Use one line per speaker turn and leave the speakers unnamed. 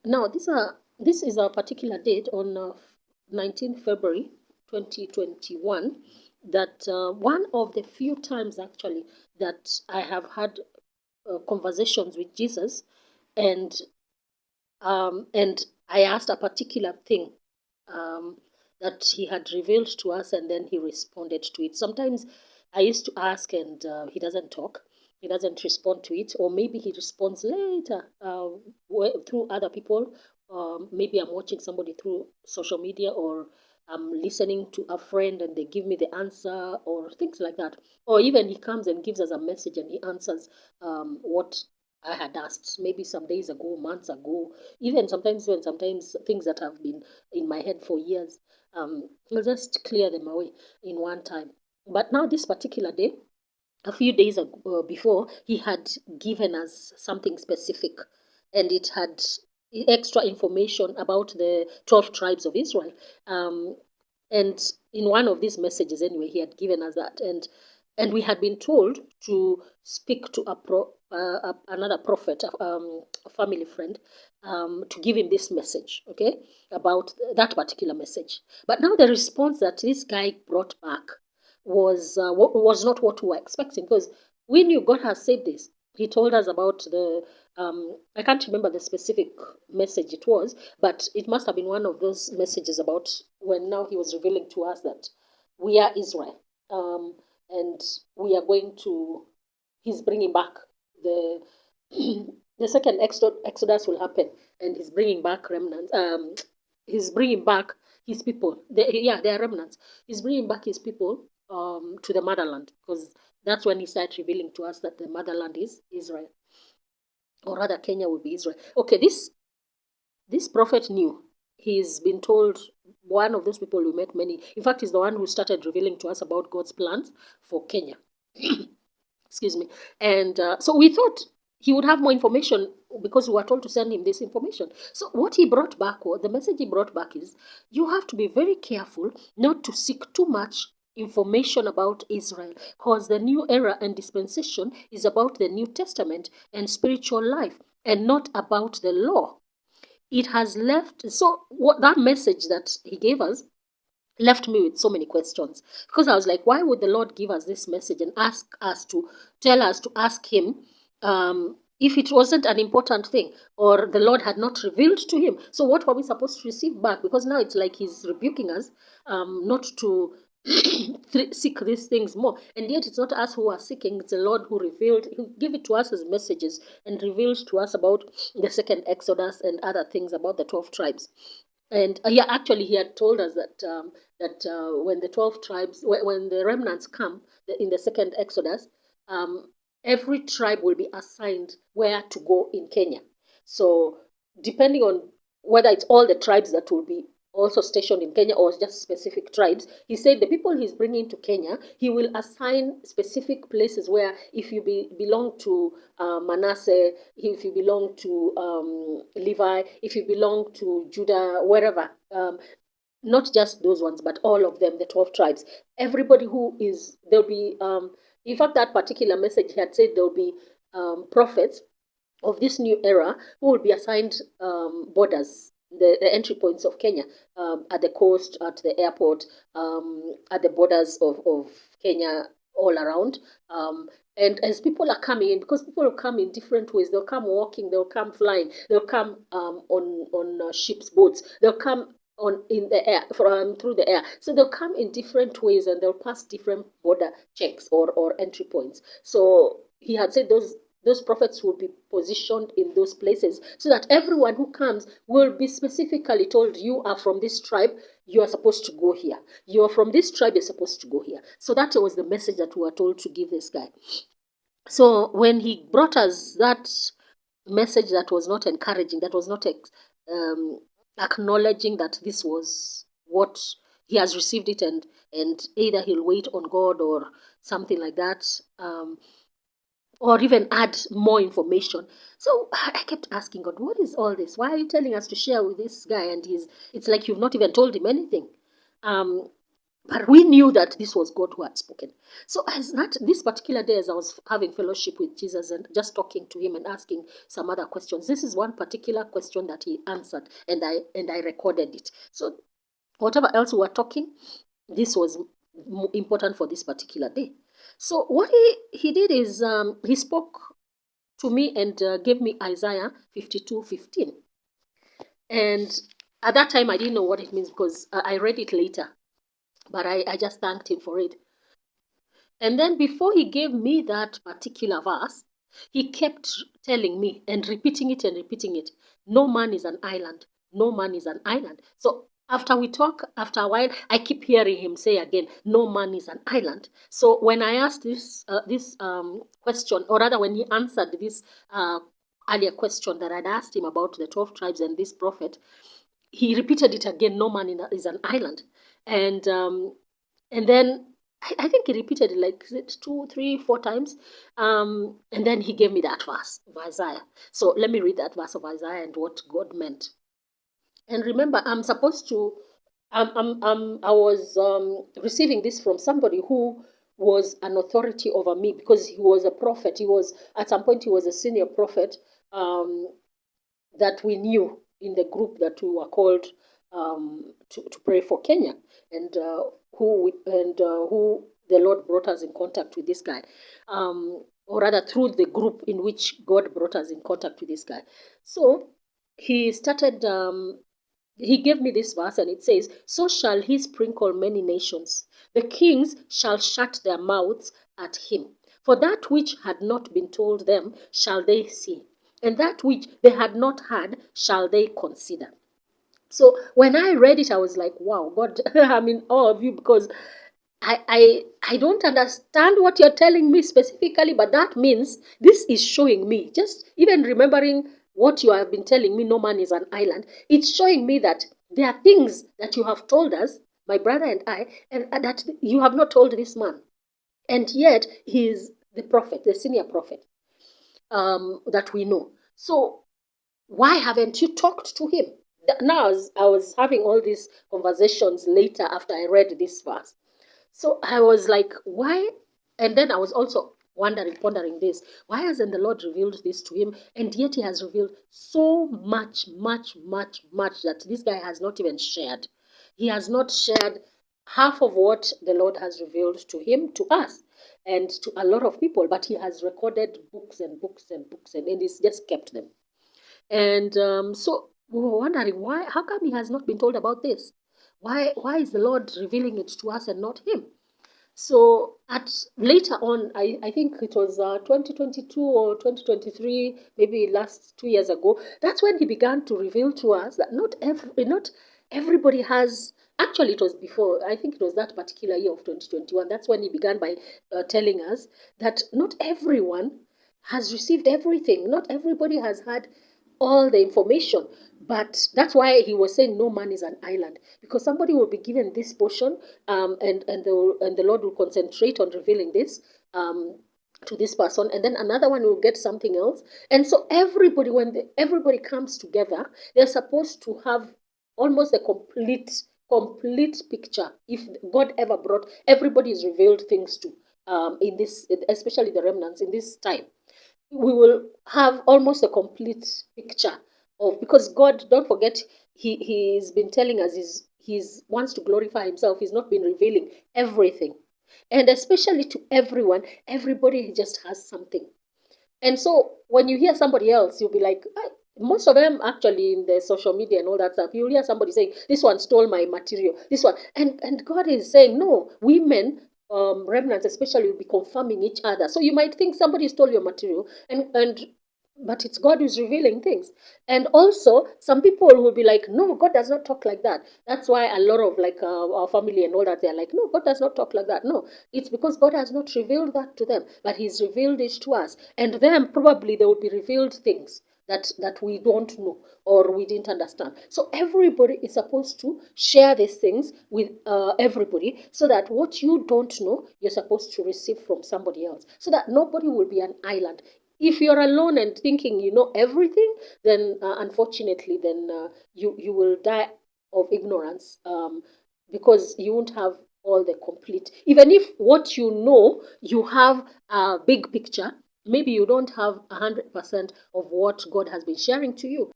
Now, this is a particular date on 19th February 2021, that one of the few times actually that I have had conversations with Jesus, and and I asked a particular thing um, that he had revealed to us, and then he responded to it. Sometimes I used to ask, and he doesn't talk, he doesn't respond to it, or maybe he responds later through other people. Maybe I'm watching somebody through social media, or I'm listening to a friend and they give me the answer, or things like that. Or even he comes and gives us a message and he answers what I had asked maybe some days ago, months ago, even sometimes things that have been in my head for years. I'll just clear them away in one time. But now, this particular day, a few days ago, before, he had given us something specific, and it had extra information about the 12 tribes of Israel. Um, and in one of these messages, anyway, he had given us that. And we had been told to speak to another prophet, a family friend, to give him this message, okay, about that particular message. But now the response that this guy brought back was not what we were expecting, because we knew God has said this. He told us about the I can't remember the specific message it was, but it must have been one of those messages about when now he was revealing to us that we are Israel, and we are going to. He's bringing back the the second exodus will happen, and he's bringing back remnants. He's bringing back his people. Yeah, they are remnants. He's bringing back his people to the motherland, because that's when he started revealing to us that the motherland is Israel, or rather, Kenya will be Israel. Okay, this prophet knew. He's been told, one of those people who met many. In fact, he's the one who started revealing to us about God's plans for Kenya. Excuse me. And so we thought he would have more information, because we were told to send him this information. So what he brought back, or the message he brought back, is you have to be very careful not to seek too much information about Israel, because the new era and dispensation is about the New Testament and spiritual life, and not about the law. It has left, so what that message that he gave us left me with so many questions, because I was like, why would the Lord give us this message and ask us to tell us to ask him, if it wasn't an important thing, or the Lord had not revealed to him? So what were we supposed to receive back? Because now it's like he's rebuking us, not to seek these things more. And yet it's not us who are seeking, it's the Lord who revealed, who gave it to us as messages, and reveals to us about the second Exodus and other things about the 12 tribes. And yeah, actually, he had told us that when the 12 tribes, when the remnants come in the second Exodus, every tribe will be assigned where to go in Kenya. So depending on whether it's all the tribes that will be also stationed in Kenya, or just specific tribes, he said the people he's bringing to Kenya, he will assign specific places where, if you belong to Manasseh, if you belong to Levi, if you belong to Judah, wherever, not just those ones, but all of them, the 12 tribes. Everybody who is, there'll be, in fact, that particular message had said there'll be prophets of this new era who will be assigned borders, the entry points of Kenya, at the coast, at the airport, at the borders of Kenya, all around. And as people are coming in, because people will come in different ways, they'll come walking, they'll come flying, they'll come on ships, boats, they'll come on in the air, from through the air. So they'll come in different ways, and they'll pass different border checks, or entry points. So he had said those prophets will be positioned in those places, so that everyone who comes will be specifically told, you are from this tribe, you are supposed to go here. You are from this tribe, you're supposed to go here. So that was the message that we were told to give this guy. So when he brought us that message that was not encouraging, that was not um, acknowledging that this was what he has received it, and either he'll wait on God or something like that, or even add more information. So I kept asking God, what is all this? Why are you telling us to share with this guy? And it's like you've not even told him anything. Um, But we knew that this was God who had spoken. So this particular day, as I was having fellowship with Jesus and just talking to him and asking some other questions, this is one particular question that he answered, and I recorded it. So whatever else we were talking, this was important for this particular day. So what he did is he spoke to me and gave me Isaiah 52:15. And at that time, I didn't know what it means because I read it later, but I just thanked him for it. And then before he gave me that particular verse, he kept telling me and repeating it and repeating it. No man is an island. No man is an island. So after we talk, after a while, I keep hearing him say again, no man is an island. So when I asked this question, or rather when he answered this earlier question that I'd asked him about the 12 tribes and this prophet, he repeated it again, no man is an island. And then I think he repeated it like 2, 3, 4 times. And then he gave me that verse of Isaiah. So let me read that verse of Isaiah and what God meant. And remember, I'm supposed to, I was receiving this from somebody who was an authority over me because he was a prophet. He was, at some point, he was a senior prophet that we knew in the group that we were called to pray for Kenya, and who the Lord brought us in contact with this guy, or rather through the group in which God brought us in contact with this guy. So he started. He gave me this verse, and it says, "So shall he sprinkle many nations. The kings shall shut their mouths at him. For that which had not been told them shall they see, and that which they had not heard shall they consider." So when I read it, I was like, wow, God, I'm in awe of you because I don't understand what you're telling me specifically, but that means this is showing me, just even remembering what you have been telling me, no man is an island, it's showing me that there are things that you have told us, my brother and I, and that you have not told this man. And yet he is the prophet, the senior prophet that we know. So why haven't you talked to him? Now, as I was having all these conversations later after I read this verse, so I was like, why? And then I was also pondering this. Why hasn't the Lord revealed this to him? And yet he has revealed so much, much, much, much that this guy has not even shared. He has not shared half of what the Lord has revealed to him, to us, and to a lot of people. But he has recorded books and books and books, and he's just kept them. And so we were wondering why, how come he has not been told about this? Why is the Lord revealing it to us and not him? So at later on, I think it was 2022 or 2023, maybe last 2 years ago. That's when he began to reveal to us that not everybody has. Actually, it was before. I think it was that particular year of 2021. That's when he began by telling us that not everyone has received everything. Not everybody has had all the information. But that's why he was saying no man is an island, because somebody will be given this portion, and the Lord will concentrate on revealing this to this person, and then another one will get something else. And so everybody, when everybody comes together, they're supposed to have almost a complete picture. If God ever brought, everybody is revealed things to in this, especially the remnants in this time, we will have almost a complete picture of, because God, don't forget, he's been telling us he's wants to glorify himself. He's not been revealing everything, and especially to everyone. Everybody just has something. And so when you hear somebody else, you'll be like, "Ah," most of them actually in the social media and all that stuff, you'll hear somebody saying, this one stole my material, this one. And God is saying, no, women, remnants especially, will be confirming each other. So you might think somebody stole your material, and but it's God who's revealing things. And also, some people will be like, no, God does not talk like that. That's why a lot of like our family and all that, they're like, no, God does not talk like that. No, it's because God has not revealed that to them, but he's revealed it to us. And then probably there will be revealed things that we don't know or we didn't understand. So everybody is supposed to share these things with everybody, so that what you don't know, you're supposed to receive from somebody else, so that nobody will be an island. If you're alone and thinking you know everything, then unfortunately, then you will die of ignorance, because you won't have all the complete. Even if what you know, you have a big picture, maybe you don't have 100% of what God has been sharing to you.